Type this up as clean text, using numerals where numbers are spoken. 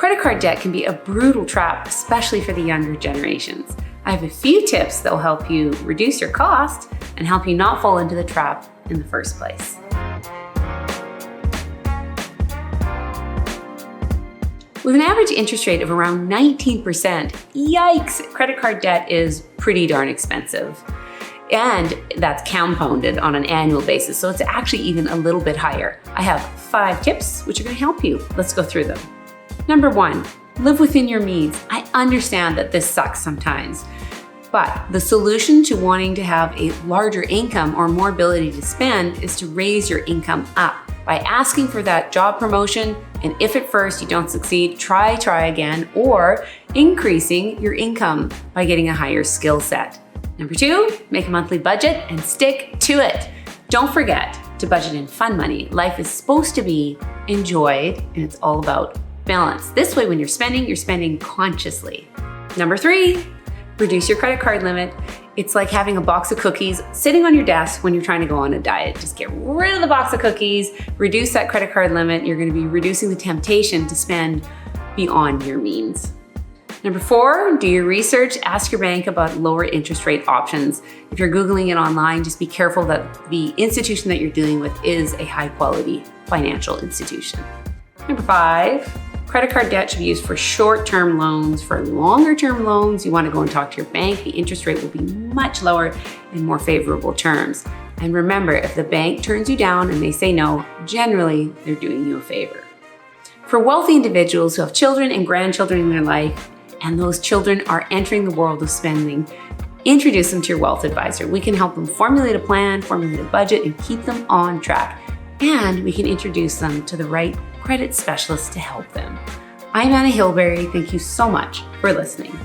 Credit card debt can be a brutal trap, especially for the younger generations. I have a few tips that will help you reduce your cost and help you not fall into the trap in the first place. With an average interest rate of around 19%, yikes, credit card debt is pretty darn expensive. And that's compounded on an annual basis, so it's actually even a little bit higher. I have 5 tips which are going to help you. Let's go through them. Number 1, live within your means. I understand that this sucks sometimes, but the solution to wanting to have a larger income or more ability to spend is to raise your income up by asking for that job promotion, and if at first you don't succeed, try again, or increasing your income by getting a higher skill set. Number 2, make a monthly budget and stick to it. Don't forget to budget in fun money. Life is supposed to be enjoyed, and it's all about balance. This way, when you're spending consciously. Number 3, reduce your credit card limit. It's like having a box of cookies sitting on your desk when you're trying to go on a diet. Just get rid of the box of cookies, reduce that credit card limit. You're going to be reducing the temptation to spend beyond your means. Number 4, do your research. Ask your bank about lower interest rate options. If you're Googling it online, just be careful that the institution that you're dealing with is a high quality financial institution. Number 5, credit card debt should be used for short-term loans. For longer-term loans, you want to go and talk to your bank. The interest rate will be much lower and more favorable terms. And remember, if the bank turns you down and they say no, generally they're doing you a favor. For wealthy individuals who have children and grandchildren in their life, and those children are entering the world of spending, introduce them to your wealth advisor. We can help them formulate a plan, formulate a budget, and keep them on track. And we can introduce them to the right credit specialist to help them. I'm Anna Hilberry. Thank you so much for listening.